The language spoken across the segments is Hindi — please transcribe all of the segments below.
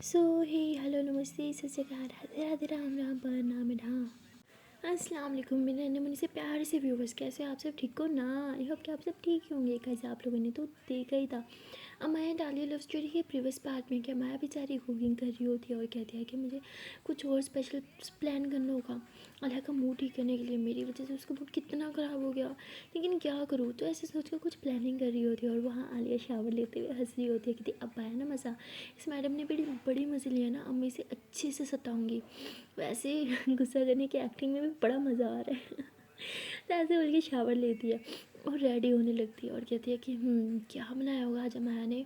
सो हे हेलो नमस्ते सत श्री अकाल राधे राधे राम राम पर नाम ढा अस्सलाम वालेकुम मेरे नन्हे मुन्ने से प्यार से व्यूवर्स। कैसे आप सब ठीक हो ना? आई होप कि आप सब ठीक ही होंगे। कैसे आप लोगों ने तो देखा ही था अमाया डाली लव स्टोरी के प्रीवियस पार्ट में कि अमाया बेचारी कुकिंग कर रही होती है और कहती है कि मुझे कुछ और स्पेशल प्लान करना होगा अल्लाह का मूड ठीक करने के लिए। मेरी वजह से उसका मूड कितना ख़राब हो गया, लेकिन क्या करूँ। तो ऐसे सोच कर कुछ प्लानिंग कर रही होती है और वहाँ आलिया शावर लेते हुए हंस रही होती है कि अब आया ना मज़ा। इस मैडम ने बड़ी बड़ी मज़े लिया ना, अब मैं इसे अच्छे से सताऊँगी। वैसे गुस्सा करने की एक्टिंग में भी बड़ा मज़ा आ रहा है। तो ऐसे बोल के शावर लेती है और रेडी होने लगती है और कहती है कि क्या बनाया होगा आज अमाया ने।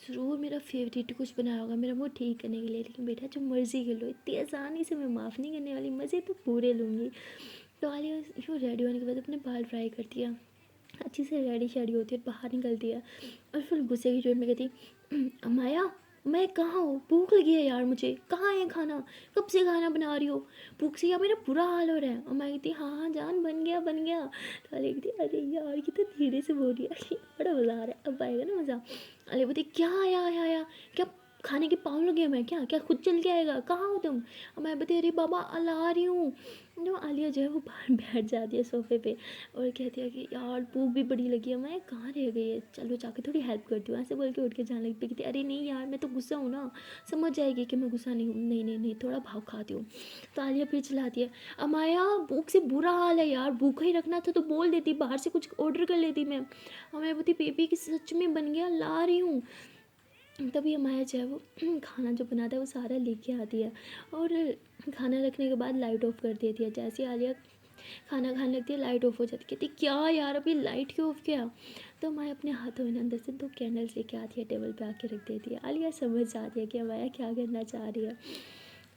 ज़रूर मेरा फेवरेट कुछ बनाया होगा मेरा मूड ठीक करने के लिए, लेकिन बेटा जो मर्ज़ी कर लो, इतनी आसानी से मैं माफ़ नहीं करने वाली, मज़े तो पूरे लूँगी। तो आलिया यूँ रेडी होने के बाद अपने बाल फ्राई करती है, अच्छी से रेडी शेडी होती है और बाहर निकलती है और फिर गुस्से की जोर में कहती अमाया मैं कहाँ हूँ, भूख लगी है यार मुझे, कहाँ है खाना, कब से खाना बना रही हो, भूख से यार मेरा बुरा हाल हो रहा है। और मैं कहती हाँ हाँ जान बन गया बन गया। तो अली कहती अरे यार ये तो धीरे से बोल रही है, बड़ा मज़ा आ रहा है, अब आएगा ना मज़ा। अली बोलती क्या आया आया आया, क्या खाने के पाँव लगे मैं, क्या क्या खुद चल के आएगा, कहाँ हो तुम। और मैं बता अरे बाबा ला रही हूँ। तो आलिया जो है वो बाहर बैठ जाती है सोफे पे और कहती है कि यार भूख भी बड़ी लगी है, मैं कहाँ रह गई है, चलो जाके थोड़ी हेल्प करती हूँ। ऐसे बोल के उठ के जाने लगी। कहती अरे नहीं यार मैं तो गुस्सा हूँ ना, समझ जाएगी कि मैं गुस्सा नहीं हूँ, नहीं नहीं नहीं थोड़ा भाव खाती हूँ। तो आलिया फिर चिल्लाती है अमाया भूख से बुरा हाल है यार, भूखा ही रखना था तो बोल देती, बाहर से कुछ ऑर्डर कर लेती मैं। और मैं बोलती बेबी कि सच में बन गया, ला रही हूँ। तभी अमाया जो है वो खाना जो बनाता है वो सारा लेके आती है और खाना रखने के बाद लाइट ऑफ कर देती है। जैसे ही आलिया खाना खाने लगती है लाइट ऑफ हो जाती है। कहती क्या यार अभी लाइट क्यों ऑफ किया। तो अमाया अपने हाथों में अंदर से 2 कैंडल्स लेके आती है, टेबल पे आके रख देती है। आलिया समझ जाती है कि अमाया क्या करना चाह रही है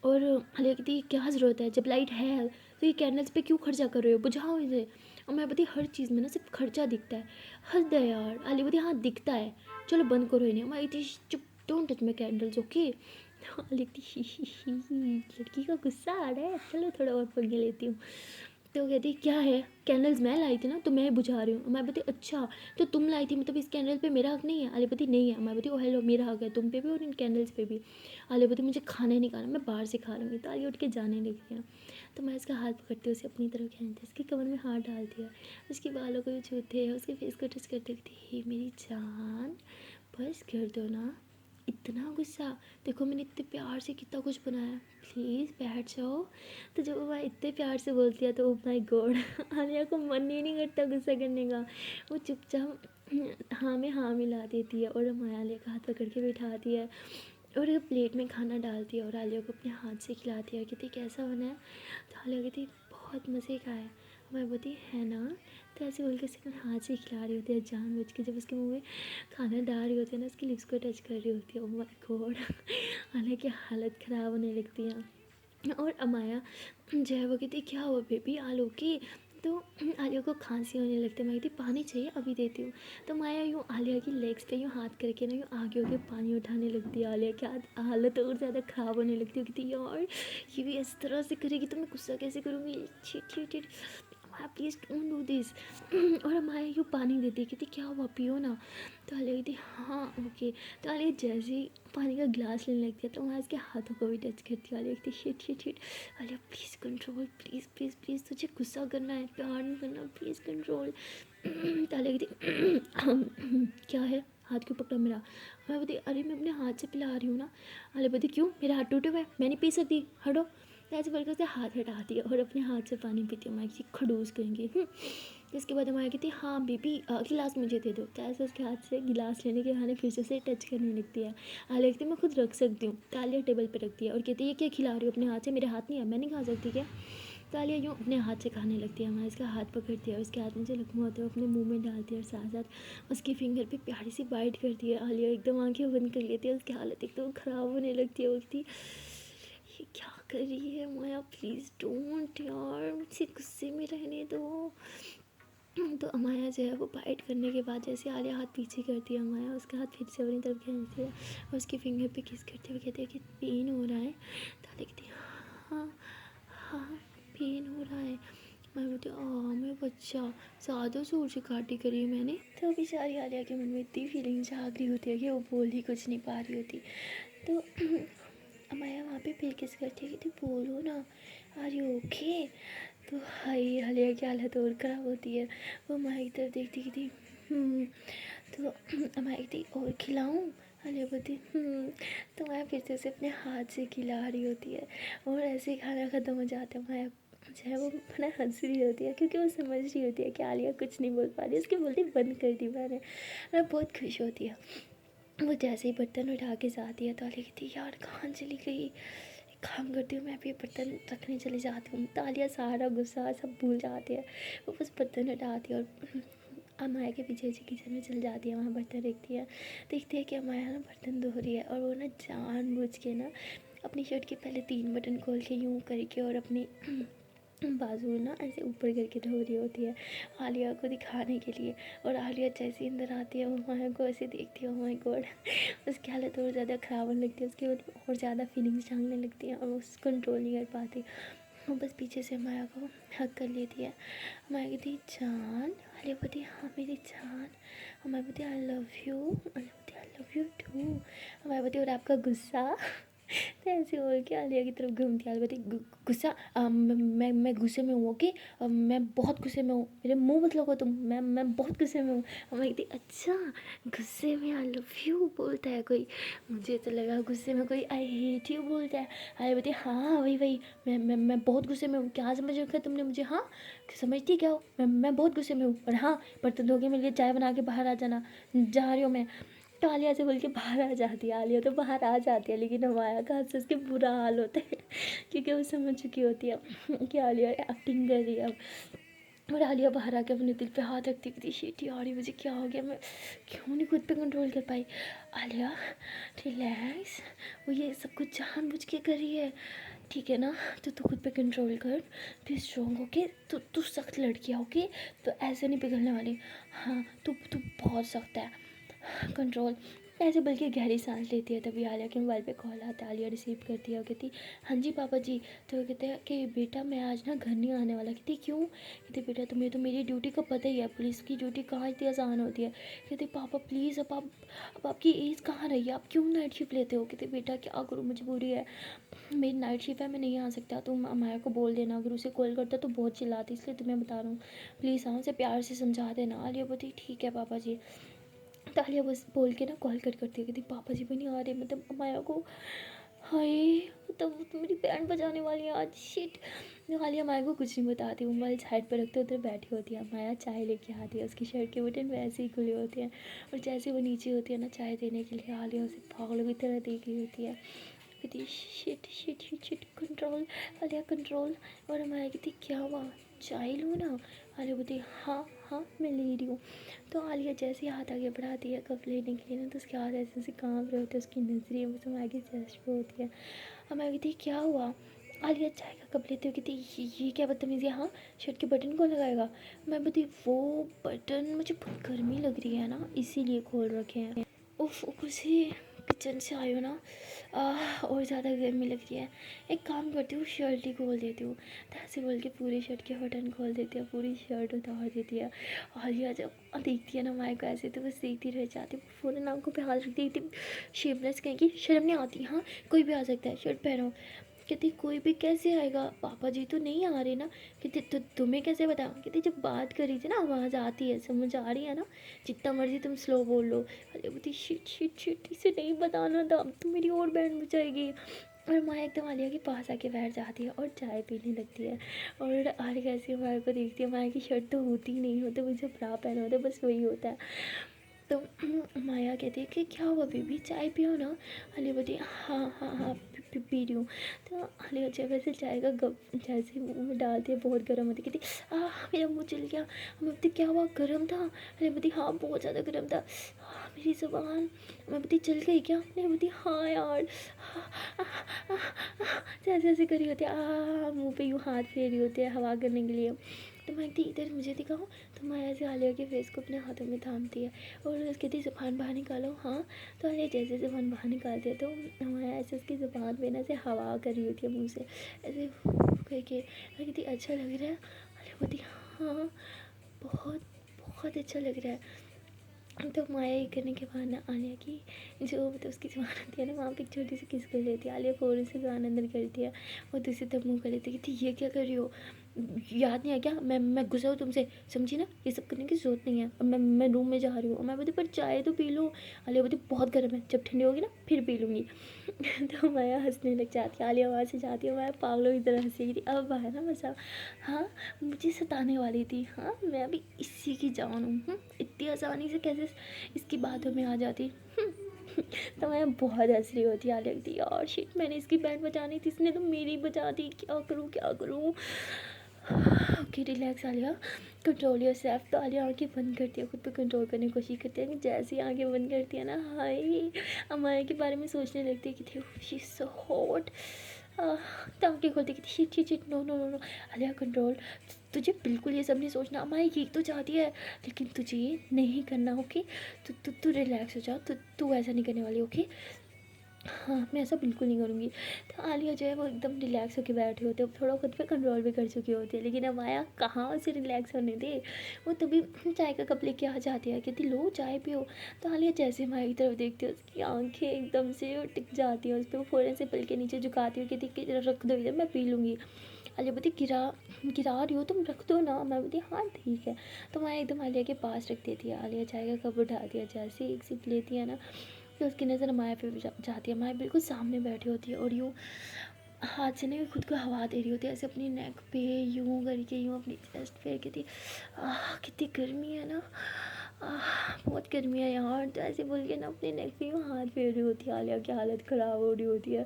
और आलिया कहती है क्या ज़रूरत है, जब लाइट है तो ये कैंडल्स पे क्यों खर्चा कर रहे हो, बुझाओ इसे। और मैं बोलती हर चीज़ में ना सिर्फ खर्चा दिखता है, हद है यार। आलिया बोलती हाँ दिखता है, चलो बंद करो इन्हें। मैं इतनी चुप, don't touch my candles okay. लिखती ही लड़की का गुस्सा आ रहा है, चलो थोड़ा और पंगे लेती हूँ। तो कहती क्या है, कैंडल्स मैं लाई थी ना तो मैं बुझा रही हूँ। मैं बोलती अच्छा तो तुम लाई थी, मतलब इस कैंडल पे मेरा हक नहीं है। आलिया बोलती नहीं है। मैं बोलती ओ हेलो मेरा हक है तुम पे भी और इन कैंडल्स पे भी। आलिया बोलती मुझे खाना ही नहीं खाना, मैं बाहर से खा लूँगी। तो आलिया उठ के जाने लगी है। तो मैं इसका हाथ पकड़ती हूँ, उसे अपनी तरफ खींचती, उसके कमर में हाथ डालती है, उसके बालों को छूते हैं, उसके फेस को टच करती थी मेरी जान बस कर दो ना, इतना गुस्सा, देखो मैंने इतने प्यार से कितना कुछ बनाया, प्लीज़ बैठ जाओ। तो जब वो इतने प्यार से बोलती है तो ओ माय गॉड आलिया को मन ही नहीं करता गुस्सा करने का। वो चुपचाप हाँ में हाँ मिला देती है और हमारे आलिया का हाथ पकड़ के बैठाती है और प्लेट में खाना डालती है और आलिया को अपने हाथ से खिलाती है। कहती कैसा बना है। तो आलिया कहती बहुत मज़े का है। मैं बोलती है ना। तो ऐसे बोल के उसे हाथ से खिला रही होती है जानबूझ के, जब उसके मुंह में खाना डाल रही होती है ना उसकी लिप्स को टच कर रही होती है। ओह माय गॉड हालांकि हालत ख़राब होने लगती है। और अमाया जो है वो कहती क्या हुआ बेबी आलू की। तो आलिया को खांसी होने लगती है। मैं कहती पानी चाहिए अभी देती हूँ। तो माया यूँ आलिया की लेग्स पे यूँ हाथ करके ना यूँ आगे होके पानी उठाने लगती है। आलिया की हालत और ज़्यादा ख़राब होने लगती है। कहती यार ये भी इस तरह से करेगी तो मैं गुस्सा कैसे करूँगी, छिट छिट छिट माया प्लीज़ डोंट डू दिस। और माया यूँ पानी देती है, कहती क्या हुआ पियो ना। तो आलिया कहती हाँ ओके। तो आलिया जैसे ही पानी का ग्लास लेने लगती है तो वहाँ उसके हाथों को भी टच करती है। आलिया कहती shit shit shit. Alia please control, please please please, तुझे गुस्सा करना है प्यार नहीं करना, प्लीज़ कंट्रोल। तो आलिया कहती क्या है, हाथ क्यों पकड़ा मेरा। मैं बोलती अरे मैं अपने हाथ से पिला रही हूँ ना। आलिया बोलती क्यों मेरा हाथ टूटे हुए, मैं नहीं पी सकती, हटो। तो ऐसे बोलकर उससे हाथ हटा दिया और अपने हाथ से पानी पीती हूँ। मैं किसी खड़ूस करेंगी। इसके बाद हमारे कहती हाँ बेबी गिलास मुझे दे दो। तो ऐसे उसके हाथ से गिलास लेने के बहाने फिर से उसे टच करने लगती है। आलिया कहती मैं खुद रख सकती हूँ। तो आलिया टेबल पर रखती है और कहती है ये क्या खिला रही हो अपने हाथ से, मेरे हाथ नहीं है, मैं नहीं खा सकती क्या। तो आलिया यूँ अपने हाथ से खाने लगती है। हमारे इसका हाथ पकड़ती है, उसके हाथ में जो लकवा होता है वो अपने मुँह में डालती है और साथ साथ उसकी फिंगर पे प्यारी सी बाइट करती है। आलिया एकदम आंखें बंद कर लेती है, उसकी हालत एकदम ख़राब होने लगती है। बोलती ये क्या कर रही है माया, प्लीज़ डोंट यार, मुझसे गुस्से में रहने दो। तो अमाया जो है वो बाइट करने के बाद जैसे आलिया हाथ पीछे करती है, अमाया उसका हाथ फिर से अपनी तरफ खींचती है और उसकी फिंगर पे किस करते हुए कहती है कि पेन हो रहा है। तो आलिया कहती है हाँ हाँ पेन हो रहा है। मैं बोलती मैं बच्चा ज़्यादा जोर से काटी करी है मैंने। तो बेचारी आलिया के मन में इतनी फीलिंग जाग रही होती है कि वो बोल ही कुछ नहीं पा रही होती। तो वहाँ पे फिर किस करती है कहती बोलो ना, आर यू ओके। तो हाय हालिया की हालत और ख़राब होती है। वो माया की तरफ देखती कहती तो माया कहती और खिलाऊँ। हालिया बोलती तो माया फिर से उसे अपने हाथ से खिला रही होती है और ऐसे ही खाना ख़त्म हो जाता है। माया जो है वो बड़ा हंस रही होती है क्योंकि वो समझ रही होती है कि आलिया कुछ नहीं बोल पा रही, उसकी बोलती बंद कर दी मैंने। और बहुत खुश होती है। वो जैसे ही बर्तन उठा के जाती है तो आलिया कहती यार कहाँ चली गई, एक काम करती हूँ मैं भी बर्तन रखने चली जाती हूँ। तो आलिया सारा गुस्सा सब भूल जाती है, वो बस बर्तन उठाती है और अमाया के पीछे पीछे किचन में चल जाती है। वहाँ बर्तन देखती है कि अमाया ना बर्तन धो रही है और वो ना जानबूझ के ना अपनी शर्ट के पहले 3 बटन खोल के यूँ करके और अपनी बाजू ना ऐसे ऊपर करके धो रही होती है आलिया को दिखाने के लिए। और आलिया जैसे ही अंदर आती है वो माया को ऐसे देखती है, ओह माय गॉड उसकी हालत और ज़्यादा ख़राब होने लगती है, उसकी और ज़्यादा फीलिंग्स झांकने लगती हैं और वो कंट्रोल नहीं कर पाती। वो बस पीछे से माया को हक कर लेती है। माया कहती जान, आलिया बोलती हाँ मेरी जान। माया बोलती आई लव यू, आलिया बोलती आई लव यू टू। माया बोलती और आपका गुस्सा तो ऐसे बोल के आलिया की तरफ घूमती आलिया बोलती गुस्सा मैं गुस्से में हूँ ओके, मैं बहुत गुस्से में हूँ, मेरे मुंह मत लगो तुम, मैं बहुत गुस्से में हूँ। मैं कहती अच्छा गुस्से में आई लव यू बोलता है कोई, मुझे तो लगा गुस्से में कोई आई हेट यू बोलता है। आलिया बोलती हाँ वही मैं बहुत गुस्से में हूँ, क्या समझ रखा है तुमने मुझे, हाँ समझती क्या हो, मैं बहुत गुस्से में हूँ। और हाँ बर्तन धो के मेरे लिए चाय बना के बाहर आ जाना, जा रही हूँ मैं। तो आलिया से बोल के बाहर आ जाती है। आलिया तो बाहर आ जाती है लेकिन हमारा का से उसके बुरा हाल होता है क्योंकि वो समझ चुकी होती है कि आलिया एक्टिंग कर रही है अब। और आलिया बाहर आके अपने दिल पे हाथ रखती थी शीट यार मुझे क्या हो गया, मैं क्यों नहीं खुद पे कंट्रोल कर पाई। आलिया रिलैक्स, वो ये सब कुछ जानबूझ के कर रही है ठीक है ना, तो तू खुद पे कंट्रोल कर, तू स्ट्रॉन्ग ओके, तू सख्त लड़की है ओके, तो ऐसे नहीं पिघलने वाली। हाँ तू बहुत सख्त है, कंट्रोल। ऐसे बल्कि गहरी सांस लेती है। तभी आलिया के मोबाइल पे कॉल आता है, आलिया रिसीव करती है और कहती हाँ जी पापा जी। तो वो कहते हैं कि बेटा मैं आज ना घर नहीं आने वाला। कहती क्यों, कहती बेटा तुम्हें तो मेरी ड्यूटी का पता ही है, पुलिस की ड्यूटी कहाँ इतनी आसान होती है। कहते पापा प्लीज़ अब आपकी एज कहाँ रही है, आप क्यों नाइट शिफ्ट लेते हो। कहते बेटा क्या करूँ मजबूरी है, मेरी नाइट शिफ्ट है मैं नहीं आ सकता, तुम अमाया को बोल देना, अगर उसे कॉल करता तो बहुत चिल्लाती, इसलिए तुम्हें बता रहा हूँ प्लीज़ हाँ उसे प्यार से समझा देना। आलिया बोलती ठीक है पापा जी। तो आलिया बस बोल के ना कॉल कट करती है, कहती पापा जी भी नहीं आ रहे, मतलब अमाया को हाय तब तो मेरी बैंड बजाने वाली है आज शिट। आलिया माया को कुछ नहीं बताती, मोबाइल साइड पर रखते उधर बैठी होती है। माया चाय लेके आती है, उसकी शर्ट के बटन वैसे ही खुले होते हैं और जैसे वो नीचे होती है ना चाय देने के लिए, आलिया उसे पागलों की तरह देख रही होती है, कहती shit shit shit shit control, Alia control. और माया कहती क्या हुआ चाय लूँ ना। आलिया बोलती हाँ हाँ मैं ले रही हूँ। तो आलिया जैसे ही हाथ आगे बढ़ाती है कप लेने के लिए ना, तो उसके हाथ ऐसे ऐसे काँप रहे होते हैं, उसकी नजरें बस माया की चेस्ट पे होती है। माया कहती क्या हुआ। आलिया चाय का कप लेते हुए कहती ये क्या बदतमीजी, हाँ शर्ट के बटन कौन लगाएगा। मैं बोलती वो बटन मुझे बहुत गर्मी लग रही है ना इसीलिए खोल रखे हैं। उफ ऊपर से किचन से आई हो ना, और ज़्यादा गर्मी लग रही है, एक काम करती हूँ शर्ट ही खोल देती हूँ। तो ऐसे बोल के पूरी शर्ट के बटन खोल देती है, पूरी शर्ट उतार देती है। आलिया जब देखती है ना माया को ऐसे तो बस देखती रह जाती है, फ़ौरन आंखों पे हाथ रख देती, शेमलेस कहीं की शर्म नहीं आती, हाँ कोई भी आ सकता है शर्ट पहनो। कहती कोई भी कैसे आएगा, पापा जी तो नहीं आ रहे ना। कहती तो तुम्हें कैसे पता। कहती जब बात करी थी ना आवाज़ आती है, समझ आ रही है ना, जितना मर्जी तुम स्लो बोल लो। अरे बोलती शिट शिट शिट इसे नहीं बताना था, अब तो मेरी और बैंड बजाएगी। और माया एकदम आलिया के पास आके बैठ जाती है और चाय पीने लगती है। और आलिया ऐसे माया को देखती है, माया की शर्ट तो होती ही नहीं होती, मुझे ब्रा पहना होता है बस वही होता है। तो माया कहती है कि क्या हुआ बेबी चाय पियो ना। आलिया बोलती है हाँ हाँ हाँ पी रही हूँ। तो आलिया जब वैसे चाय का गप जैसे मुँह में डालती है बहुत गर्म होती, कहती मेरा मुँह जल गया। मैं बोलती क्या हुआ गर्म था। अरे बोलती हाँ बहुत ज़्यादा गर्म था। मेरी ज़ुबान। मैं बोलती जल गई क्या। नहीं बोलती हाँ यार, जैसे ऐसे करी होती है, मुँह पे यूँ हाथ फेर रही होती है हवा करने के लिए। तो मैं कहती इधर मुझे दिखाओ। तो माया से आलिया के फेस को अपने हाथों में थामती है और कहती ज़ुबान बाहर निकालो। हाँ तो आलिया जैसे ज़ुबान बाहर निकालती है तो माया ऐसे उसकी ज़ुबान पे ना ऐसे हवा कर रही होती है मुँह से ऐसे करके। मैं कहती अच्छा लग रहा है। आलिया बोलती हाँ बहुत बहुत अच्छा लग रहा है। तो माया ये करने के बाद ना आलिया की जो मतलब उसकी ज़ुबान होती है ना, वहाँ पे एक छोटी सी किस कर लेती है। आलिया फ़ौरन से ज़ुबान अंदर करती है और दूसरी तरफ मुँह कर लेती है कि ये क्या कर रही हो, याद नहीं है क्या, मैं गुस्सा हूँ तुमसे, समझी ना, ये सब करने की ज़रूरत नहीं है। और मैं रूम में जा रही हूँ। और मैं बोलती पर चाय तो पी लो। आलिया बोलती बहुत गर्म है, जब ठंडी होगी ना फिर पी लूँगी। तो माया हंसने लग जाती है। आलिया वहाँ से जाती है। माया पागलों की तरह हंसी थी। अब है ना मज़ा। हाँ, मुझे सताने वाली थी। हाँ, मैं अभी इसी की जान हूँ। इतनी आसानी से कैसे इसकी बातों में आ जाती। तो मैं बहुत हंस रही होती। आलिया कहती यार शिट, मैंने इसकी बैंड बजानी थी, इसने तो मेरी बजा दी, क्या करूँ क्या करूँ। Okay relax Alia, control your self. तो आलिया आंखें बंद करती है, खुद पे कंट्रोल करने की कोशिश करती है। कि जैसे ही आंखें बंद करती है ना, हाय अमाया के बारे में सोचने लगती है कि थी शी इज़ सो हॉट। तो आंखें खोलती कि shit shit shit, no no no no Alia control. तुझे बिल्कुल ये सब नहीं सोचना। अमाया ये तो चाहती है लेकिन तुझे ये नहीं करना। ओके, तू रिलैक्स हो जा। तू ऐसा नहीं करने वाली। ओके हाँ, मैं ऐसा बिल्कुल नहीं करूँगी। तो आलिया जो है वो एकदम रिलैक्स होकर बैठी होती है। अब थोड़ा खुद पे कंट्रोल भी कर चुकी होती है। लेकिन अब माया कहाँ उसे रिलैक्स होने दे। वो तभी चाय का कप लेके आ जाती है, कहती लो चाय पियो। तो आलिया जैसे माया की तरफ देखती है, उसकी आंखें एकदम से टिक जाती हैं उस पर। वो फ़ौरन से पल के नीचे झुकाती है, कहती कि रख दो इधर, मैं पी लूँगी। आलिया बोलती गिरा रही हो तुम, रख दो ना। मैं बोलती हाँ ठीक है। तो माया एकदम आलिया के पास रख देती है। आलिया चाय का कप उठा दिया, जैसे ही एक सिप लेती है ना, तो उसकी नज़र माया पे भी जाती है। माया बिल्कुल सामने बैठी होती है और यूँ हाथ से ना खुद को हवा दे रही होती है, ऐसे अपनी नेक पे यूँ करके, यूँ अपनी चेस्ट पे। कहती कितनी गर्मी है ना, बहुत गर्मी है यार। तो ऐसे बोल के ना अपने नेक पे यूँ हाथ फेर रही होती है। आलिया की हालत ख़राब हो रही होती है।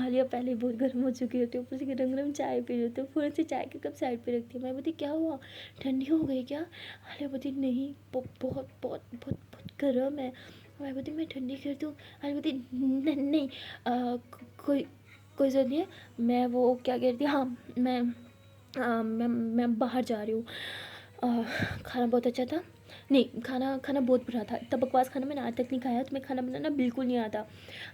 आलिया पहले बहुत गर्म हो चुकी होती है, ऊपर से गरम गरम चाय पी रही होती है। पूरे से चाय के कप साइड पे रखती है। मैं बोलती क्या हुआ, ठंडी हो गई क्या। आलिया बोलती नहीं, बहुत बहुत बहुत बहुत बहुत गर्म है। मैं बोलती मैं ठंडी कर दूँ। आलिया बोलती नहीं, कोई कोई ज़रूरत नहीं है। मैं वो क्या कह रही थी, हाँ मैं बाहर जा रही हूँ। खाना बहुत अच्छा था। नहीं, खाना खाना बहुत बुरा था। इतना बकवास खाना मैंने आज तक नहीं खाया। तुम्हें खाना बनाना बिल्कुल नहीं आता।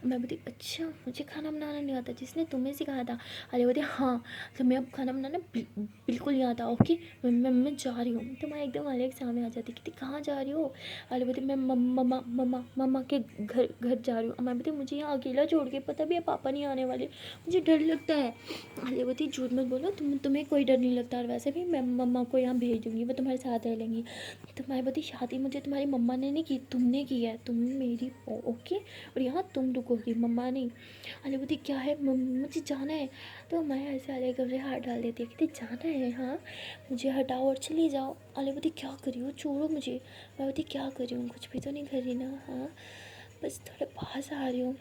मैं बोलती अच्छा मुझे खाना बनाना नहीं आता, जिसने तुम्हें सिखाया था। अरे बोलती हाँ, तो मैं अब खाना बनाना बिल्कुल नहीं आता। ओके मैं जा रही हूँ। तो मैं एकदम आलिया के सामने आ जाती, कहती कहाँ जा रही हो। अरे बोलती मैं मम्मा मम्मा मम्मा के घर जा रही हूँ। मैं बोलती मुझे यहाँ अकेला छोड़ के, पता भी है पापा नहीं आने वाले, मुझे डर लगता है। आलिया बोलती झूठ मत बोलो, तुम्हें कोई डर नहीं लगता। और वैसे भी मैं मम्मा को यहाँ भेज दूँगी, वो तुम्हारे साथ रह लेंगी। तो मैं बोलती शादी मुझे तुम्हारी मम्मा ने नहीं की, तुमने की है, तुम मेरी हो। ओके, और यहाँ तुम रुकोगी, मम्मा नहीं। आलिया बोलती क्या है, मुझे जाना है। तो मैं ऐसे आलिया के कमरे हाथ डाल देती है, कहती जाना है हाँ, मुझे हटाओ और चली जाओ। आलिया बोलती क्या कर रही हो, छोड़ो मुझे। मैं बोलती क्या कर रही हूँ, कुछ भी तो नहीं कर रही ना। हाँ बस थोड़ा पास आ रही हूँ।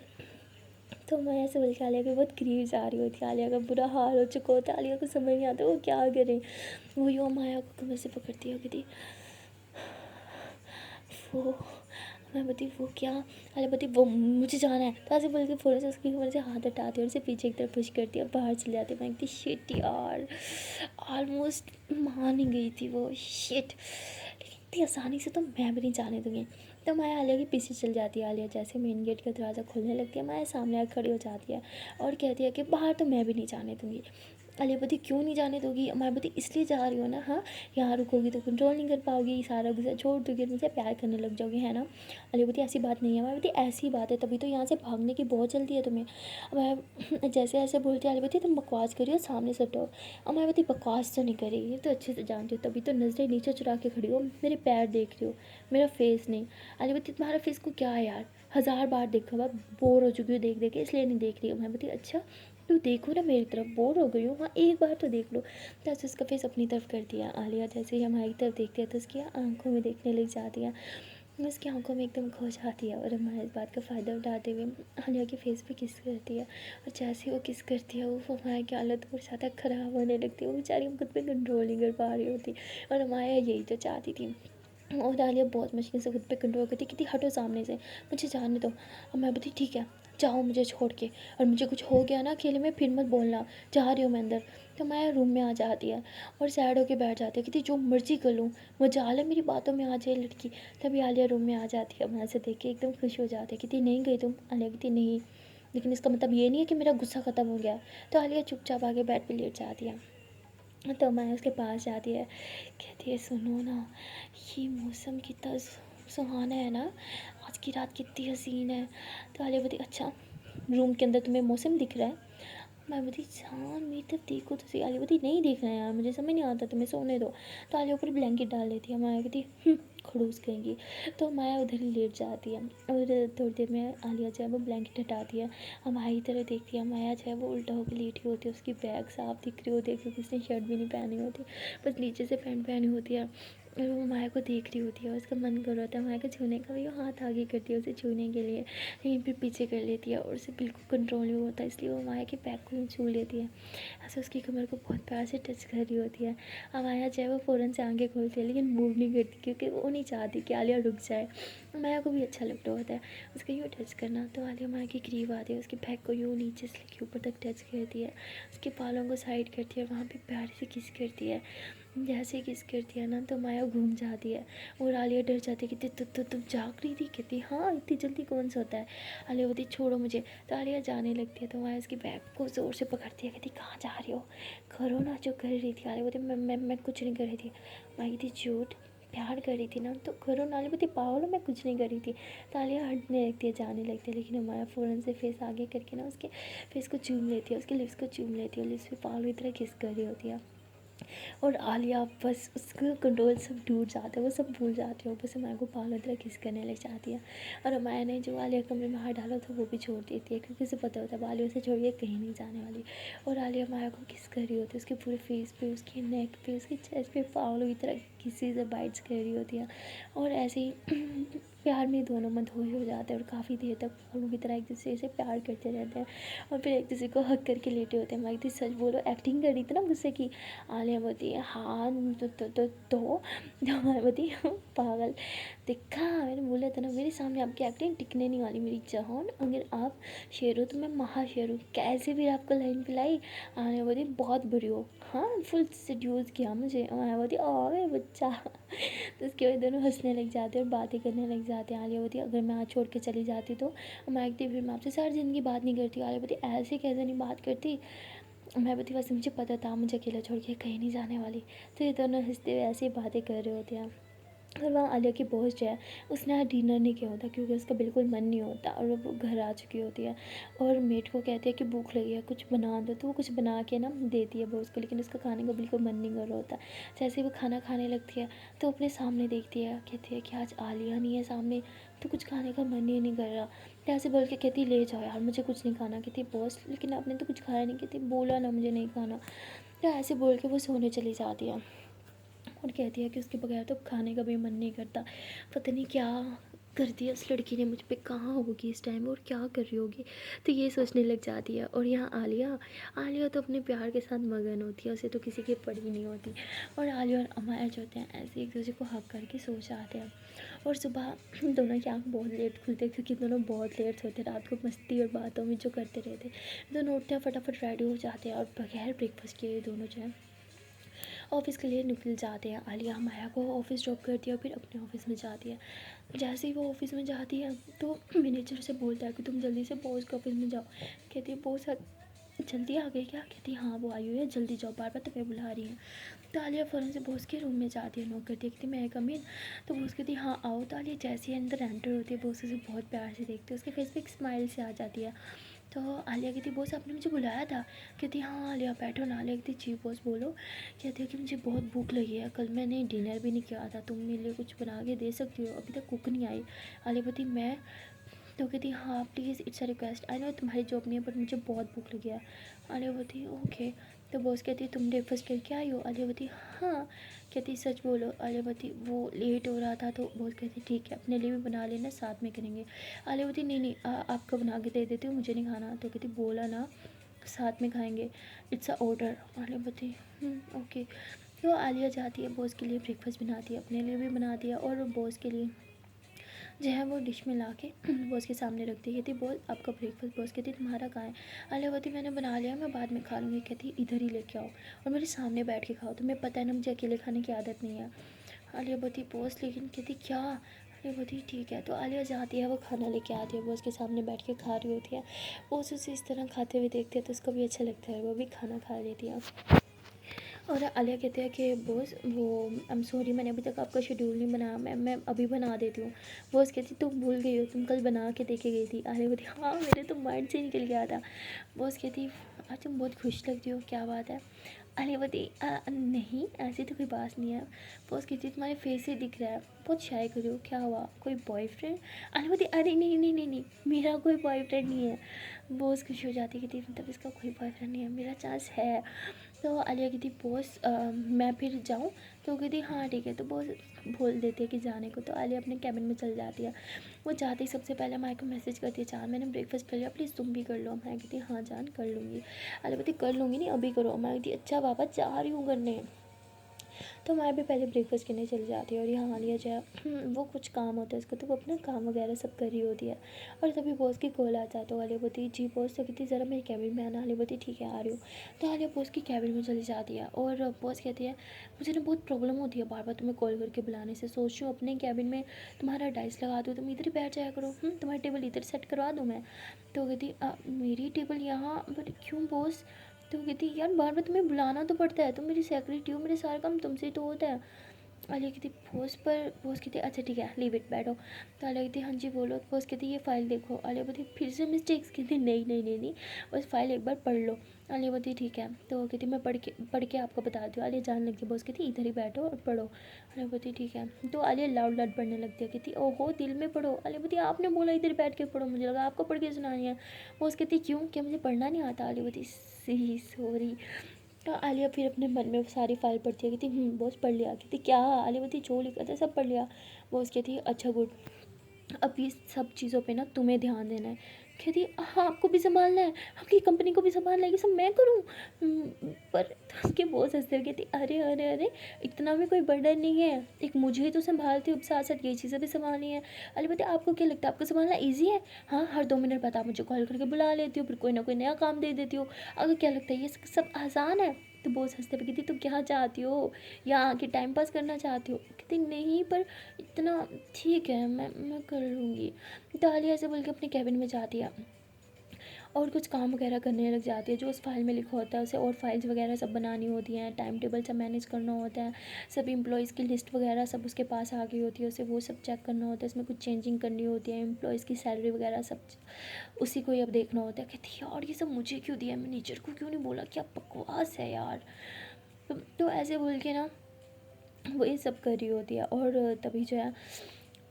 तो मैं ऐसे बोल के आलिया की बहुत करीब जा रही होती है। आलिया का बुरा हाल हो चुका होता है। आलिया को समझ नहीं आता वो क्या करे। वो यूँ माया को कमर से पकड़ती है, कहती वो। मैं बोलती वो क्या। अरे बोलती वो मुझे जाना है। तो ऐसे बोल के फ़ौरन से उसकी कमर से हाथ हटाती है और उसे पीछे की तरफ पुश करती है और बाहर चली जाती है। मैं कहती शिट यार, ऑलमोस्ट मान ही गई थी वो, शिट। लेकिन इतनी आसानी से तो मैं भी नहीं जाने दूँगी। तो माया आलिया के पीछे चल जाती है। आलिया जैसे मेन गेट का दरवाज़ा खोलने लगती है, माया सामने आकर खड़ी हो जाती है और कहती है कि बाहर तो मैं भी नहीं जाने दूँगी। आलिया बोलती क्यों नहीं जाने दोगी। मैं बोलती इसलिए जा रही हो ना, हाँ यहाँ रुकोगी तो कंट्रोल नहीं कर पाओगी, सारा गुस्सा छोड़ दोगी और मुझे प्यार करने लग जाओगी, है ना। आलिया बोलती ऐसी बात नहीं है। मैं बोलती ऐसी बात है, तभी तो यहाँ से भागने की बहुत जल्दी है तुम्हें। मैं जैसे ऐसे बोलती आलिया बोलती तुम बकवास करी हो, सामने से हटो। और मैं बोलती बकवास तो नहीं करी, ये तो अच्छे से जानती हो, तभी तो नज़रें नीचे चुरा के खड़ी हो, मेरे पैर देख रही हो, मेरा फेस नहीं। आलिया बोलती तुम्हारा फेस को क्या है यार, 1000 बार देखा, अब बोर हो चुकी हो देख देख के, इसलिए नहीं देख रही हो। मैं बोलती अच्छा तो देखो ना मेरी तरफ, बोर हो गई हूँ, हाँ एक बार तो देख लो। तो ऐसे उसका फेस अपनी तरफ कर दिया। आलिया जैसे ही हमारी तरफ देखती है तो उसकी आंखों में देखने लग जाती है, उसकी आंखों में एकदम खो जाती है। और हमारे इस बात का फ़ायदा उठाते हुए आलिया के फेस पे किस करती है। और जैसे ही वो किस करती है, वो हमारे की हालत और ज़्यादा ख़राब होने लगती है। वो बेचारी खुद पे कंट्रोल नहीं कर पा रही होती। और हमारा यही तो चाहती थी। और आलिया बहुत मुश्किल से खुद पे कंट्रोल करती, कितनी हटो सामने से, मुझे जाने दो। और मैं बोलती ठीक है जाओ मुझे छोड़ के, और मुझे कुछ हो गया ना अकेले में फिर मत बोलना, जा रही हूँ मैं अंदर। तो मैं रूम में आ जाती है और सैड होके बैठ जाती है, कहती जो मर्जी कर लूँ, मजाल है मेरी बातों में आ जाए लड़की। तभी आलिया रूम में आ जाती है, मैं से देख के एकदम खुश हो जाती है, कहती नहीं गई तुम। आलिया कहती नहीं, लेकिन इसका मतलब ये नहीं है कि मेरा गुस्सा ख़त्म हो गया। तो आलिया चुपचाप आके बेड पर लेट जाती है। तो मैं उसके पास जाती है, कहती है सुनो ना, ये मौसम कितना सुहाना है ना, आज की रात कितनी हसीन है। तो आलिया बोलती अच्छा रूम के अंदर तुम्हें मौसम दिख रहा है। मैं बोलती जान मेरी तरफ देखो तो सही। आलिया बोलती नहीं देखना यार, मुझे समझ नहीं आता, तुम्हें सोने दो। तो आलिया ऊपर ब्लैंकेट डाल लेती है। माया कहती खड़ूस करेंगी। तो माया उधर ही लेट जाती है और थोड़ी देर में आलिया जो है वो ब्लैंकेट हटाती है। हम माया की तरह देखती है। माया जो है वो उल्टा होकर लेटी होती है, उसकी बैग साफ दिख रही होती है क्योंकि उसने शर्ट भी नहीं पहनी होती, बस नीचे से पैंट पहनी होती है। और वो माया को देख रही होती है, उसका मन कर रहा होता है माया को छूने का, वो हाथ आगे करती है उसे छूने के लिए, लेकिन फिर पीछे कर लेती है और उसे बिल्कुल कंट्रोल नहीं होता, इसलिए वो माया के पैर को छू लेती है। ऐसे उसकी कमर को बहुत प्यार से टच कर रही होती है। अब माया जो है वो फ़ौरन से आंखें खोलती है लेकिन मूव नहीं करती क्योंकि वो नहीं चाहती कि आलिया रुक जाए। माया को भी अच्छा लग रहा होता है उसका यूँ टच करना। तो आलिया माया के करीब आती है, उसके बैक को यूँ नीचे से लेके ऊपर तक टच करती है, उसके बालों को साइड करती है, वहाँ पे प्यार से किस करती है। जैसे किस करती है ना तो माया घूम जाती है और आलिया डर जाती है कि तुम जाग रही थी। कहती हाँ इतनी जल्दी कौन सोता है। आलिया बोलती छोड़ो मुझे। तो आलिया जाने लगती है तो माया उसकी बैग को ज़ोर से पकड़ती है, कहती कहाँ जा रही हो, करो ना जो कर रही थी। आलिया बोलती मैं कुछ नहीं कर रही थी। माया कहती झूठ, प्यार कर रही थी ना तो करो ना। आलिया बोलती पागल हो, मैं कुछ नहीं कर रही थी। तो आलिया हटने लगती है, जाने लगती है, लेकिन माया फ़ौरन से फेस आगे करके ना उसके फेस को चूम लेती है, उसके लिप्स को चूम लेती है, लिप्स पे पागल की तरह किस कर रही होती है। और आलिया बस उसका कंट्रोल सब टूट जाता है, वो सब भूल जाती है, बस माया को पागल तरह किस करने लग जाती है। और माया ने जो आलिया कमरे में हाथ डाला था वो भी छोड़ देती है क्योंकि उसे पता होता है आलिया उसे छोड़ के कहीं नहीं जाने वाली। और आलिया माया को किस कर रही होती है, उसके पूरे फेस पे, उसके नेक पे, उसके चेस्ट पे पागलों की तरह किसी से बाइट्स कर रही होती है। और ऐसे ही प्यार में दोनों मदहोश हो जाते हैं और काफ़ी देर तक पागलों की तरह एक दूसरे से प्यार करते रहते हैं और फिर एक दूसरे को हक करके लेटे होते हैं। मैं कहती सच बोलो एक्टिंग कर रही थी ना मुझसे कि आलिया बोलती है हाँ तो हमारे बोलती पागल देखा मैंने बोला था ना, मेरे सामने आपकी एक्टिंग टिकने नहीं वाली मेरी जहान, अगर आप शेर हो तो मैं महाशेर हूँ। कैसे भी आपको लाइन पिलाई। आलिया बोलती बहुत बुरी हो, हाँ फुल सेड्यूस किया मुझे। आलिया बोलती ओ मेरा बच्चा। तो उसके बाद दोनों हंसने लग जाते हैं और बातें करने लग जाते हैं। आलिया बोलती अगर मैं आज छोड़ के चली जाती तो मैं कहती फिर मैं आपसे सारी ज़िंदगी बात नहीं करती। आलिया बोलती ऐसे कैसे नहीं बात करती। मैं बोलती वैसे मुझे पता था मुझे अकेला छोड़ के कहीं नहीं जाने वाली। तो ये दोनों हंसते हुए ऐसी बातें कर रहे होते हैं। और वहाँ आलिया की बॉस जो है उसने आज डिनर नहीं किया होता क्योंकि उसका बिल्कुल मन नहीं होता और वो घर आ चुकी होती है और मेट को कहती है कि भूख लगी है कुछ बना दो। तो वो कुछ बना के ना देती है बॉस को, लेकिन उसका खाने का बिल्कुल मन नहीं कर रहा होता। जैसे वो खाना खाने लगती है तो अपने सामने देखती है, कहती है कि आज आलिया नहीं है सामने तो कुछ खाने का मन ही नहीं कर रहा। तो ऐसे बोल के कहती ले जाओ यार मुझे कुछ नहीं खाना। कहती बॉस लेकिन आपने तो कुछ खाया नहीं। कहती बोला ना मुझे नहीं खाना। तो ऐसे बोल के वो सोने चली जाती है और कहती है कि उसके बगैर तो खाने का भी मन नहीं करता। पता नहीं क्या कर दिया उस लड़की ने मुझ पे, कहाँ होगी इस टाइम और क्या कर रही होगी। तो ये सोचने लग जाती है। और यहाँ आलिया आलिया तो अपने प्यार के साथ मगन होती है, उसे तो किसी की पड़ी नहीं होती। और आलिया और अमाया जो होते हैं ऐसे एक दूसरे को हक करके सो जाते हैं। और सुबह दोनों की आँख बहुत लेट खुलते हैं क्योंकि दोनों बहुत लेट सोते रात को, मस्ती और बातों में जो करते रहते। दोनों उठते हैं फटाफट रेडी हो जाते हैं और बगैर ब्रेकफास्ट किए दोनों जो है ऑफ़िस के लिए निकल जाते हैं। आलिया माया को ऑफ़िस ड्रॉप करती है और फिर अपने ऑफ़िस में जाती है। जैसे ही वो ऑफ़िस में जाती है तो मैनेजर से बोलता है कि तुम जल्दी से बॉस के ऑफ़िस में जाओ। कहती है बॉस जल्दी आ गए क्या। कहती है हाँ वो आई हुई है जल्दी जाओ, बार बार तुम्हें बुला रही है। तो आलिया फ़ौरन से बॉस के रूम में जाती है, नॉक करती है, कहती मैं कम इन। तो बॉस कहती हाँ आओ। तो आलिया जैसे ही अंदर एंटर होती है बॉस उसे बहुत प्यार से देखती है, उसके फेस पे एक स्माइल से आ जाती है। तो आलिया कहती बॉस आपने मुझे बुलाया था। कहती हाँ आलिया बैठो ना। आलिया कहती जी बॉस बोलो। कहती है कि मुझे बहुत भूख लगी है, कल मैंने डिनर भी नहीं किया था, तुम मेरे लिए कुछ बना के दे सकती हो, अभी तक कुक नहीं आई। आलिया बोलती मैं। तो कहती हाँ please it's a request, I know तुम्हारी जॉब नहीं है बट मुझे बहुत भूख लगी है। आलिया बोलती ओके। तो बॉस कहती तुम ब्रेकफास्ट करके आई हो। आलिया बोलती हाँ। कहती सच बोलो। आलिया बोलती वो लेट हो रहा था। तो बॉस कहती ठीक है अपने लिए भी बना लेना साथ में करेंगे। आलिया बोलती नहीं नहीं आपका बना के दे देती हूँ, मुझे नहीं खाना। तो कहती बोला ना साथ में खाएंगे, इट्स अ ऑर्डर। आलिया बोलती ओके। तो आलिया जाती है बॉस के लिए ब्रेकफास्ट बनाती है, अपने लिए भी बनाती है और बॉस के लिए जो है वो डिश में ला के बॉस के सामने रखती है। कहती बॉस आपका ब्रेकफास्ट। बॉस कहती तुम्हारा कहाँ है। आलिया बोलती मैंने बना लिया, मैं बाद में खा लूँगी। कहती इधर ही लेके आओ और मेरे सामने बैठ के खाओ, तुम्हें पता है ना मुझे अकेले खाने की आदत नहीं है। आलिया बोलती बॉस लेकिन। कहती क्या। आलिया बोलती ठीक है। तो आलिया जाती है वो खाना लेके आती है, बॉस के सामने बैठ के खा रही होती है। बॉस उसे इस तरह खाते हुए देखते हैं तो उसको भी अच्छा लगता है, वो भी खाना खा लेती है। और आलिया कहती है कि बॉस वो आई एम सॉरी, मैंने अभी तक आपका शेड्यूल नहीं बनाया, मैं अभी बना देती हूँ। बॉस कहती तुम भूल गई हो, तुम कल बना के देके गई थी। आलिया बोलती हाँ मेरे तो माइंड से निकल गया था। बॉस कहती आज तुम बहुत खुश लगती हो, क्या बात है? आलिया बोलती नहीं ऐसी तो कोई बात नहीं है। बॉस कहती तुम्हारे फेस से दिख रहा है बहुत शाय करो, क्या हुआ कोई बॉयफ्रेंड? आलिया बोलती अरे नहीं नहीं नहीं नहीं, मेरा कोई बॉयफ्रेंड नहीं है। बॉस खुश हो जाती कहती मतलब इसका कोई बॉयफ्रेंड नहीं है, मेरा चांस है। तो आलिया कहती बॉस मैं फिर जाऊँ? तो वो कहती हाँ ठीक है। तो बॉस बोल देती है कि जाने को। तो आलिया अपने कैबिन में चल जाती है। वो जाते ही सबसे पहले माई को मैसेज करती है जान मैंने ब्रेकफास्ट कर लिया, प्लीज़ तुम भी कर लो। मैं कहती हाँ जान कर लूँगी। आलिया कहती कर लूँगी नहीं अभी करो। मैं कहती अच्छा पापा जा रही हूँ करने। तो मैं भी पहले ब्रेकफास्ट करने चली जाती है। और यहाँ आलिया जो है वो कुछ काम होता है उसको, तो वो अपना काम वगैरह सब कर रही होती है। और तभी बॉस की कॉल आता है। तो आलिया बोलती जी बॉस। तो कहती ज़रा मेरे कैबिन में आना। आलिया बोलती ठीक है आ रही हूँ। तो आलिया बॉस की कैबिन में चली जाती है। और बॉस कहती है मुझे ना बहुत प्रॉब्लम होती है बार बार तुम्हें कॉल करके बुलाने से, सोच रही हूँ अपने कैबिन में तुम्हारा डाइस लगा दूँ, तुम इधर ही बैठ जाया करो, तुम्हारी टेबल इधर सेट करवा दूँ मैं। तो कहती मेरी टेबल यहाँ, बट क्यों बॉस? तो कहती यार बार बार तुम्हें बुलाना तो पड़ता है, तुम मेरी सेक्रेटरी हो, मेरे सारा काम तुमसे ही तो होता है। आलिया कहती बॉस पर। बॉस कहती अच्छा ठीक है लीव इट बैठो। तो आलिया कहती हाँ जी बोलो। बॉस कहती ये फ़ाइल देखो। आलिया बोलती फिर से मिस्टेक्स? कहती नहीं नहीं नहीं नहीं, बस फाइल एक बार पढ़ लो। आलिया बोलती ठीक है। तो वो कहती मैं पढ़ के आपको बताती हूँ। आलिया जाने लगती है। बॉस कहती इधर ही बैठो और पढ़ो। आलिया बोलती ठीक है। तो आलिया लाउड लाउड पढ़ने लगती है। कहती ओहो दिल में पढ़ो। आलिया बोलती आपने बोला इधर बैठ के पढ़ो, मुझे लगा आपको पढ़ के सुनानी है। बॉस कहती क्यों, क्या मुझे पढ़ना नहीं आता? आलिया बोलती सी सॉरी। तो आलिया फिर अपने मन में सारी फाइल पढ़ती है। कहती बॉस पढ़ लिया? कहती क्या? आलिया बोलती जो लिखा था सब पढ़ लिया। बॉस कहती अच्छा गुड, अब ये सब चीज़ों पे ना तुम्हें ध्यान देना है। कहती हाँ आपको भी संभालना है, आपकी कंपनी को भी संभालना है, ये सब मैं करूँ? पर तो उसके बॉस हंसते हुए कहती अरे अरे अरे इतना भी कोई बर्डन नहीं है, एक मुझे ही तो संभालती हूँ, साथ साथ ये चीज़ें भी संभालनी है। अरे बेटे आपको क्या लगता है आपको संभालना ईजी है? हाँ हर 2 मिनट बाद आप मुझे कॉल करके बुला लेती हो, फिर कोई ना कोई नया काम दे देती हो। अगर क्या लगता है ये सब आसान है? तो बॉस हंसते हुए कहती तुम क्या चाहती हो, यहाँ आके टाइम पास करना चाहती हो? कहती नहीं पर इतना ठीक है मैं कर लूँगी। तो आलिया ऐसे बोल के अपने कैबिन में जाती है और कुछ काम वगैरह करने लग जाती है जो उस फाइल में लिखा होता है उसे, और फाइल्स वगैरह सब बनानी होती हैं, टाइम टेबल सब मैनेज करना होता है, सब एम्प्लॉयज़ की लिस्ट वगैरह सब उसके पास आ गई होती है, उसे वो सब चेक करना होता है, इसमें कुछ चेंजिंग करनी होती है, एम्प्लॉयज़ की सैलरी वगैरह सब उसी को ही अब देखना होता है। कहती है यार ये सब मुझे क्यों दिया, मैनेजर को क्यों नहीं बोला, क्या बकवास है यार। तो ऐसे बोल के ना वो ये सब कर रही होती है। और तभी जो है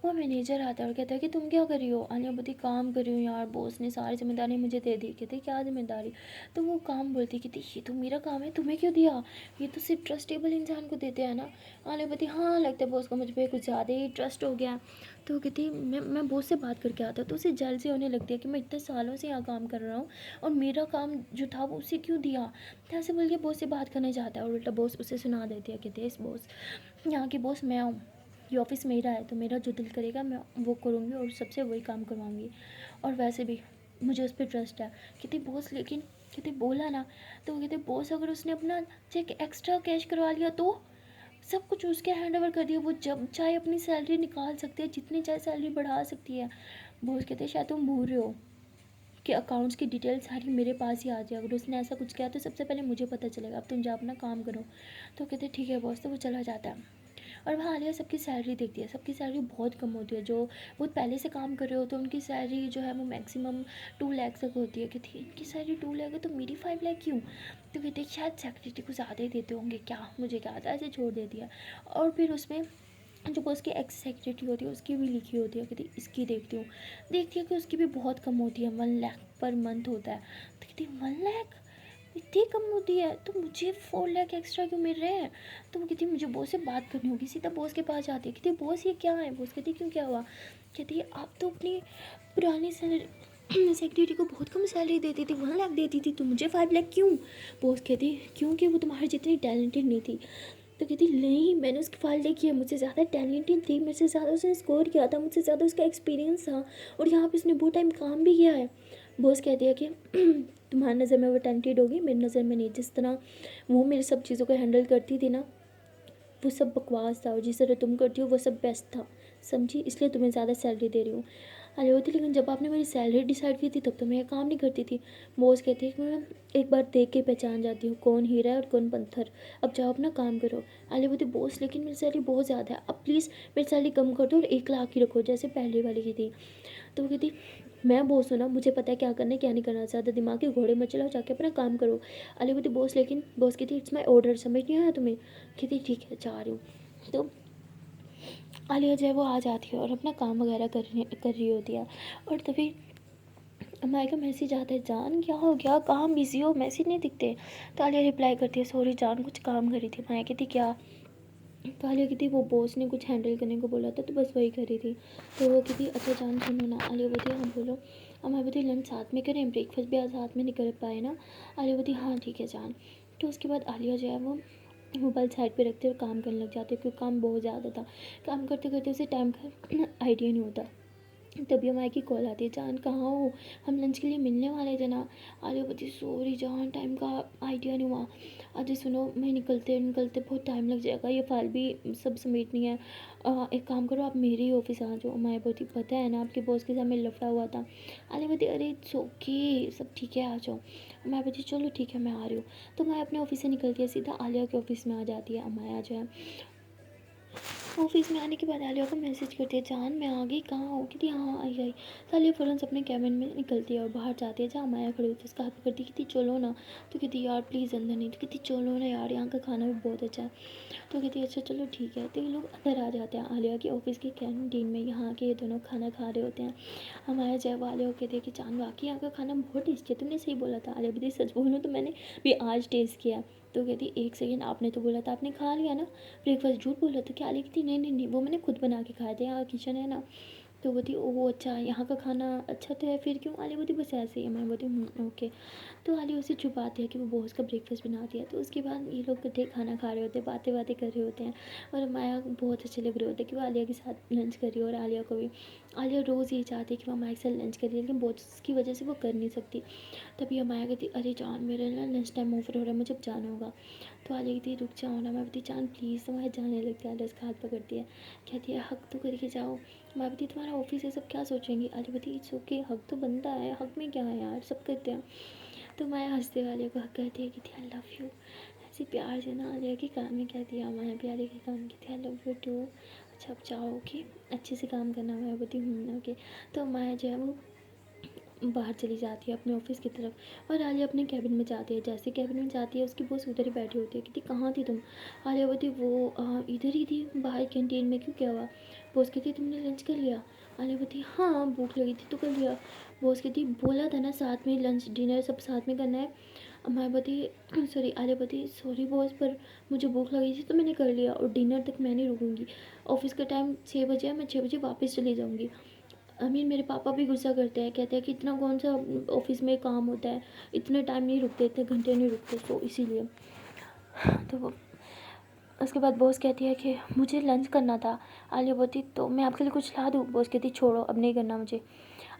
वो मैनेजर आता है और कहता है कि तुम क्या कर रही हो? आलिया बोलती काम कर रही हूँ यार, बॉस ने सारी जिम्मेदारी मुझे दे दी। कहते क्या जिम्मेदारी? तो वो काम बोलती कहती ये तो मेरा काम है, तुम्हें क्यों दिया? ये तो सिर्फ ट्रस्टेबल इंसान को देते हैं ना। आलिया बोलती हाँ लगता है बॉस को मुझ पर कुछ ज़्यादा ही ट्रस्ट हो गया। तो कहती मैं बॉस से बात करके आता, तो उसे जल्दी होने लगती है कि मैं इतने सालों से यहाँ काम कर रहा हूँ और मेरा काम जो था वो उसे क्यों दिया। तो ऐसे बोल के बॉस से बात करने जाता है और उल्टा बॉस उसे सुना देती है। कहते हैं इस बॉस यहाँ की बॉस मैं हूँ, ये ऑफिस मेरा है, तो मेरा जो दिल करेगा मैं वो करूँगी और सबसे वही काम करवाऊँगी, और वैसे भी मुझे उस पर ट्रस्ट है। कहती बॉस लेकिन, कहते बोला ना। तो वो कहते बॉस अगर उसने अपना चेक एक्स्ट्रा कैश करवा लिया तो सब कुछ उसके हैंड ओवर कर दिया, वो जब चाहे अपनी सैलरी निकाल सकती है, जितनी चाहे सैलरी बढ़ा सकती है। बॉस कहते शायद तुम भूल रहे हो कि अकाउंट्स की डिटेल सारी मेरे पास ही आ जाए, अगर उसने ऐसा कुछ किया तो सबसे पहले मुझे पता चलेगा, अब तुम जा अपना काम करो। तो कहते ठीक है बॉस। तो वो चला जाता है। और वहाँ आलिया सबकी सैलरी देखती है, सबकी सैलरी बहुत कम होती है, जो बहुत पहले से काम कर रहे हो तो उनकी सैलरी जो है वो मैक्सिमम 2 लाख तक होती है। कहती है इनकी सैलरी 2 लाख है तो मेरी 5 लाख क्यों? तो कहते हैं शायद सेक्रेटरी को ज़्यादा ही देते होंगे, क्या मुझे क्या आता है, ऐसे छोड़ देती है। और फिर उसमें जो उसकी एक्स सेक्रेटरी होती है उसकी भी लिखी होती है। कहती इसकी देखती है कि उसकी भी बहुत कम होती है, 1 लाख पर मंथ होता है। तो कहती 1 लाख इतनी कम होती है, तो मुझे 4 लाख एक्स्ट्रा क्यों मिल रहे हैं? तो वो कहती मुझे बॉस से बात करनी होगी। सीधा बॉस के पास जाती है। कहती बॉस ये क्या है? बॉस कहती क्यों क्या हुआ? कहती है आप तो अपनी पुरानी सैलरी सेक्रेटरी को बहुत कम सैलरी देती थी, 1 लाख देती थी, तो मुझे 5 लाख क्यों? बॉस कहती क्योंकि वो तुम्हारी जितनी टैलेंटेड नहीं थी। तो कहती नहीं मैंने उसकी फाइल देखी है, मुझसे ज़्यादा टैलेंटेड थी, मुझसे ज़्यादा उसने स्कोर किया था, मुझसे ज़्यादा उसका एक्सपीरियंस था, और यहाँ पे उसने बहुत टाइम काम भी किया है। बॉस कहती है कि तुम्हारी नज़र में वो टैलेंटेड होगी, मेरी नज़र में नहीं। जिस तरह वो मेरी सब चीज़ों को हैंडल करती थी ना वो सब बकवास था, और जिस तरह तुम करती हो वो सब बेस्ट था, समझी, इसलिए तुम्हें ज़्यादा सैलरी दे रही हूँ। आलिया बोलती लेकिन जब आपने मेरी सैलरी डिसाइड की थी तब तो मैं ये काम नहीं करती थी। बॉस कहती है कि मैं एक बार देख के पहचान जाती हूँ कौन हीरा है और कौन पत्थर, अब जाओ अपना काम करो। आलिया बोलती बॉस लेकिन मेरी सैलरी बहुत ज़्यादा है, अब प्लीज़ मेरी सैलरी कम कर दो और 1 लाख ही रखो जैसे पहले वाली की थी। तो वो कहती मैं बॉस हूँ ना, मुझे पता है क्या करना है क्या नहीं करना, ज़्यादा दिमाग के घोड़े मत चलाओ, जाके अपना काम करो। आलिया बोलती बॉस लेकिन, बॉस कहती इट्स माई ऑर्डर, समझ नहीं आया तुम्हें। कहती ठीक है जा रही हूँ। तो आलिया जो है वो आ जाती है और अपना काम वगैरह कर रही होती है। और तभी अमाया का मैसेज आता है, जान क्या हो गया, कहाँ बिजी हो, मैसेज नहीं दिखते। तो आलिया रिप्लाई करती है सॉरी जान कुछ काम करी थी। अमाया कहती क्या। तो आलिया कहती वो बॉस ने कुछ हैंडल करने को बोला था तो बस वही करी थी। तो वो कहती अच्छा जान सुनो ना। आलिया बोलती हाँ बोलो। अमाया बोलती लंच साथ में करें, ब्रेकफास्ट भी आज साथ में नहीं कर पाए ना। आलिया बोलती हाँ ठीक है जान। तो उसके बाद आलिया जो है वो मोबाइल साइड पे रखते और काम करने लग जाते क्योंकि काम बहुत ज़्यादा था। काम करते करते उसे टाइम का आइडिया नहीं होता। तभी हमारे की कॉल आती है, जान कहाँ हो, हम लंच के लिए मिलने वाले थे ना। आलिया बोलती सॉरी जान टाइम का आइडिया नहीं हुआ। अजय सुनो मैं निकलते निकलते बहुत टाइम लग जाएगा, ये फाइल भी सब समेटनी है। एक काम करो आप मेरे ही ऑफिस आ जाओ। माया बोलती पता है ना आपके बॉस के साथ में लफड़ा हुआ था। आलिया बोलती अरे इट्स ओके सब ठीक है आ जाओ। माया बोलती चलो ठीक है मैं आ रही हूँ। तो मैं अपने ऑफिस से निकलती है सीधा आलिया के ऑफिस में आ जाती है। माया जो है ऑफिस में आने के बाद आलिया को मैसेज करती है, जान मैं आ गई कहाँ हो। कहती हाँ आई आई। तो आलिया फ़ौरन से अपने कैबिन में निकलती है और बाहर जाती है जहाँ माया खड़ी होती है, उसका हाथ पकड़ती है, कहती चलो ना। तो कहती यार प्लीज़ अंदर नहीं। तो कहती चलो ना यार यहाँ का खाना भी बहुत अच्छा है। तो कहती अच्छा चलो ठीक है। तो ये लोग अंदर आ जाते हैं आलिया के ऑफिस की कैंटीन में, यहाँ के ये दोनों खाना खा रहे होते हैं। हमारा जय आलिया को कहती है कि जान वाकई यहाँ का खाना बहुत टेस्टी है, तुमने सही बोला था। आलिया बोलती सच बोलूँ तो मैंने भी आज टेस्ट किया। तो कहती एक सेकेंड आपने तो बोला था आपने खा लिया ना ब्रेकफास्ट, झूठ बोला था क्या। आलिया कहती नहीं नहीं नहीं वो मैंने खुद बना के खाए थे, यहाँ किचन है ना। तो बोलती ओह अच्छा यहाँ का खाना अच्छा तो है फिर क्यों। आलिया बोलती बस ऐसे ही। मैं बोलती ओके। तो आलिया उसे छुपाती है कि वो बॉस का ब्रेकफास्ट बनाती है। तो उसके बाद ये लोग इकट्ठे खाना खा रहे होते हैं, बातें बातें कर रहे होते हैं। और माया बहुत अच्छे लग रहे होते हैं कि वो आलिया के साथ लंच कर रही है। और आलिया को भी, आलिया रोज़ यही चाहती है कि वो माया के साथ लंच करिए लेकिन बॉस की वजह से वो कर नहीं सकती। तभी माया कहती अरे जान मेरा ना लंच टाइम ओवर हो रहा है, मुझे अब जाना होगा। तो आलिया कहती रुक जाओ ना। मैं बोलती जान प्लीज़। तो वहाँ जाने लगती है। आलिया उसका हाथ पकड़ती है, कहती है हक तो करके जाओ। मैं बोलती तुम्हारा ऑफिस है सब क्या सोचेंगे। आलिया बोलती इट्स ओके हक तो बनता है, हक में क्या है यार सब करते हैं। तो माया हंसते वाले को हक करती है, कहती आई लव यू। ऐसे प्यार से ना आलिया के कान में कहती है। माया भी आलिया के कान में कहती आई लव यू टू। अच्छा अब जाओ ओके, अच्छे से काम करना। माया बोलती ओके। तो माया जो है वो बाहर चली जाती है अपने ऑफिस की तरफ और आलिया अपने कैबिन में जाती है। जैसे कैबिन में जाती है उसकी बॉस उधर ही बैठी होती है, कहती कहाँ थी तुम। आलिया बोलती वो इधर ही थी बाहर कैंटीन में, क्यों क्या हुआ। बॉस कहती तुमने लंच कर लिया। आलिया बोलती हाँ भूख लगी थी तो कर लिया। बॉस कहती बोला था ना साथ में लंच डिनर सब साथ में करना है। मायावती सॉरी आलियावती सॉरी बॉस पर मुझे भूख लगी थी तो मैंने कर लिया और डिनर तक मैं नहीं रुकूंगी। ऑफिस का टाइम 6 बजे है, मैं 6 बजे वापस चली जाऊंगी। मेरे पापा भी गुस्सा करते हैं, कहते हैं कि इतना कौन सा ऑफिस में काम होता है, इतने टाइम नहीं रुकते, इतने घंटे नहीं रुकते, तो इसीलिए। तो उसके बाद बॉस कहती है कि मुझे लंच करना था। आलिया बोलती तो मैं आपके लिए कुछ ला दूँ। बॉस कहती छोड़ो अब नहीं करना मुझे।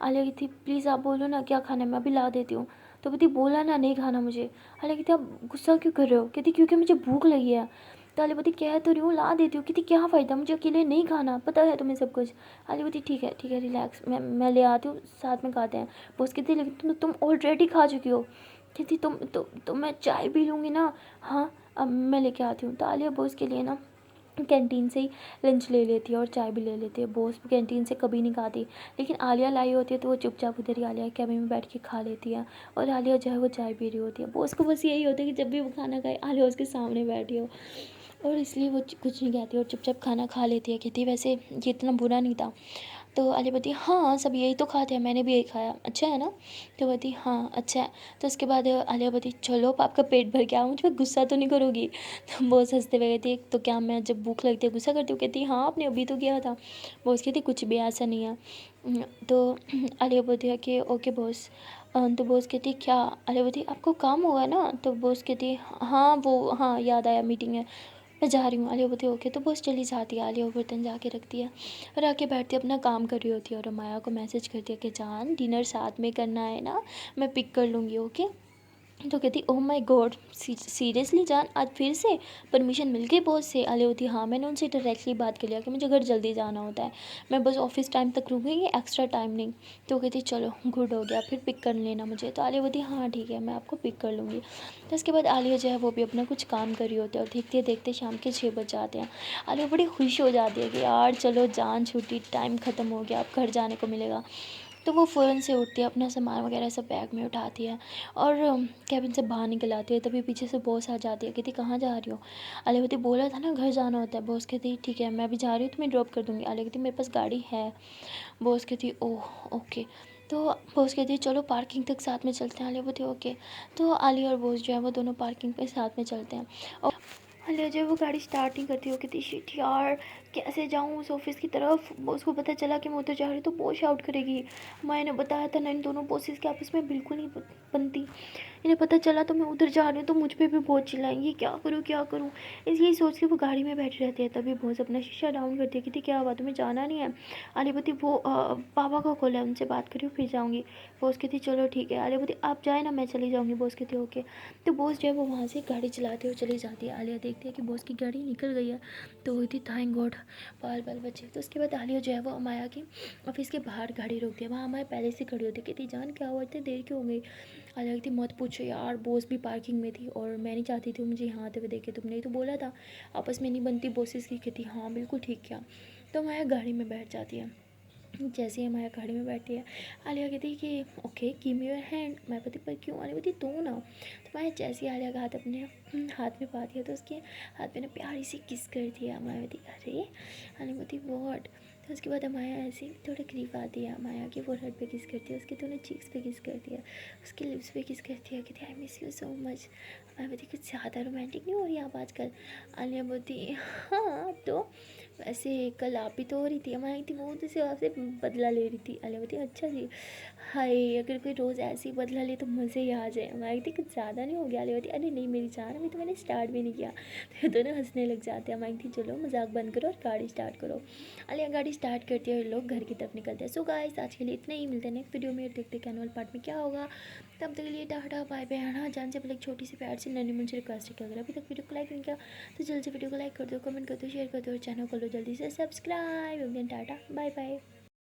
आलिया कहती प्लीज़ आप बोलो ना क्या खाना है मैं अभी ला देती हूँ। तो बोलती बोला ना नहीं खाना मुझे। आलिया कहती आप गुस्सा क्यों कर रहे हो। कहती क्योंकि मुझे भूख लगी है। तो आलिया बोलती कह तो रही हूँ ला देती हूँ। कहती क्या फ़ायदा, मुझे अकेले नहीं खाना, पता है तुम्हें सब कुछ। आलिया बोलती ठीक है रिलैक्स, मैं ले आती हूँ साथ में खाते हैं। बॉस कहती लेकिन तुम ऑलरेडी खा चुकी हो। कहती तो मैं चाय पी लूँगी ना। हाँ अब मैं लेके आती हूँ। तो आलिया बॉस के लिए ना कैंटीन से ही लंच ले लेती है और चाय भी ले लेती है। बॉस कैंटीन से कभी नहीं खाती, लेकिन आलिया लाई होती है तो वो चुपचाप उधर ही आलिया कैबिन में बैठ के खा लेती है। और आलिया जो है वो चाय पी रही होती है। बॉस को बस यही होता है कि जब भी वो खाना खाए आलिया उसके सामने बैठी हो, और इसलिए वो कुछ नहीं कहती और चुपचाप खाना खा लेती है। कहती वैसे ये इतना बुरा नहीं था। तो आलिया बोलती हाँ सब यही तो खाते हैं, मैंने भी यही खाया, अच्छा है ना। तो बोलती हाँ अच्छा है। तो उसके बाद आलिया बोलती चलो अब आपका पेट भर गया, मुझ पर गुस्सा तो नहीं करोगी। तो बॉस हंसते हुए कहती तो क्या मैं जब भूख लगती है गुस्सा करती हूँ। कहती हाँ आपने अभी तो किया था। बॉस कहती कुछ भी ऐसा नहीं है। तो आलिया बोलती है कि ओके बॉस। तो बॉस कहती क्या। आलिया बोलती आपको काम होगा ना। तो बॉस कहती हाँ वो हाँ याद आया मीटिंग है, मैं जा रही हूँ। आलिया बोलती ओके। तो बॉस चली जाती है। आलिया बर्तन जाके रखती है और आके बैठती है अपना काम कर रही होती है। और माया को मैसेज करती है कि जान डिनर साथ में करना है ना, मैं पिक कर लूँगी ओके। तो कहती ओह माय गॉड, सीरियसली जान, आज फिर से परमिशन मिल गई बॉस से? आलिया होती हाँ, मैंने उनसे डायरेक्टली बात कर लिया कि मुझे घर जल्दी जाना होता है, मैं बस ऑफिस टाइम तक रुकूंगी, एक्स्ट्रा टाइम नहीं। तो कहती चलो गुड हो गया, फिर पिक कर लेना मुझे। तो आलिया बोलती हाँ ठीक है, मैं आपको पिक कर लूँगी। तो उसके बाद आलिया जो है वो भी अपना कुछ काम कर रही होती है, और देखते देखते शाम के 6 बज जाते हैं। आलिया बड़ी खुश हो जाती है कि यार चलो जान छूटी, टाइम ख़त्म हो गया, अब घर जाने को मिलेगा। तो वो फ़ौरन से उठती है, अपना सामान वगैरह सब बैग में उठाती है और कैबिन से बाहर निकल आती है। तभी पीछे से बॉस आ जाती है, कहती कहाँ जा रही हो? आलिया कहती बोला था ना घर जाना होता है। बॉस कहती ठीक है, मैं भी जा रही हूँ, तुम्हें ड्रॉप कर दूँगी। आलिया कहती मेरे पास गाड़ी है। बॉस कहती ओह ओके। तो बॉस कहती है चलो पार्किंग तक साथ में चलते हैं। आलिया बोलती ओके। तो आलिया और बॉस जो है वो दोनों पार्किंग पे साथ में चलते हैं। और आलिया जो है वो गाड़ी स्टार्ट नहीं करती, हो कहती शिट यार, कैसे जाऊँ उस ऑफिस की तरफ? बॉस को पता चला कि मैं उधर जा रही हूँ तो बहुत शाउट करेगी। मैंने बताया था ना, इन दोनों बॉसेस के आपस में बिल्कुल नहीं बनती। इन्हें पता चला तो मैं उधर जा रही हूँ तो मुझ पे भी बहुत चिल्लाएंगी, क्या करूँ क्या करूँ। यही सोच के वो गाड़ी में बैठी रहती है। तभी बॉस अपना शीशा डाउन करती है, कहती क्या हुआ, तुम्हें जाना नहीं है? आलिया वो पापा का कॉल है, उनसे बात करी फिर जाऊँगी। बॉस कहती चलो ठीक है। आलिया आप जाए ना, मैं चली जाऊँगी। बॉस कहती ओके। तो बॉस जो है वो वहाँ से गाड़ी चलाते हुए चली जाती है। आलिया देखती है कि बॉस की गाड़ी निकल गई है, तो वो थी थैंक गॉड, बाल बाल बचे। तो उसके बाद आलिया जो है वो अमाया की ऑफिस के बाहर गाड़ी रोकती है। वहाँ अमाया पहले से खड़ी होती है, कहती जान क्या हुआ, इतनी देर क्यों हो गई? आलिया कहती मत पूछो यार, बॉस भी पार्किंग में थी और मैं नहीं चाहती थी मुझे यहाँ आते हुए देखे, तुमने ही तो बोला था आपस में नहीं बनती बॉसेस की। कहती हाँ बिल्कुल ठीक किया। तो अमाया गाड़ी में बैठ जाती है। जैसे ही हमारे गाड़ी में बैठी है, आलिया कहती कि okay give me your hand. मैं बोलती पर क्यों? आलिया बोलती तू ना। तो मैं जैसे ही आलिया का हाथ अपने हाथ में पा दिया तो उसके हाथ में ना प्यारी सी किस कर दिया। माया बोलती अरे, आलिया बोलती वॉट। तो उसके बाद माया ऐसे थोड़े करीब आती है, माया की फोरहेड पे किस करती है, उसके दोनों चीक्स पे किस करती है, उसके लिप्स पे किस करती है, कहती I miss you so much. Maya बोलती कुछ ज़्यादा रोमांटिक नहीं हो रही आप आजकल? आलिया बोलती हाँ तो वैसे कल आप ही तो हो रही थी, हमारी थी वो तो सिर्फ आपसे बदला ले रही थी। आलिया बोलती अच्छा जी। हाय अगर कोई रोज़ ऐसे ही बदला ले तो मज़े ही आ जाए। हमारी थी कुछ ज़्यादा नहीं हो गया? आलिया बोलती अरे नहीं मेरी जान, अभी तो मैंने स्टार्ट भी नहीं किया। तो दोनों हंसने लग जाते हैं। हमारी थी चलो मजाक बंद करो और गाड़ी स्टार्ट करो। आलिया गाड़ी स्टार्ट करती है और लोग घर की तरफ निकलते हैं। सो गाइस आज के लिए इतना ही, मिलते हैं नेक्स्ट वीडियो में, देखते हैं एनुअल पार्ट में क्या होगा। तब तक के लिए टाटा बाय बाय। हाँ जान से पहले एक छोटी सी प्यार से नन्ही मुझे रिक्वेस्ट है कि अगर अभी तक वीडियो को लाइक नहीं किया तो जल्दी से वीडियो को लाइक कर दो, कमेंट कर दो, शेयर कर दो और चैनल को लो जल्दी से सब्सक्राइब। Tata bye bye.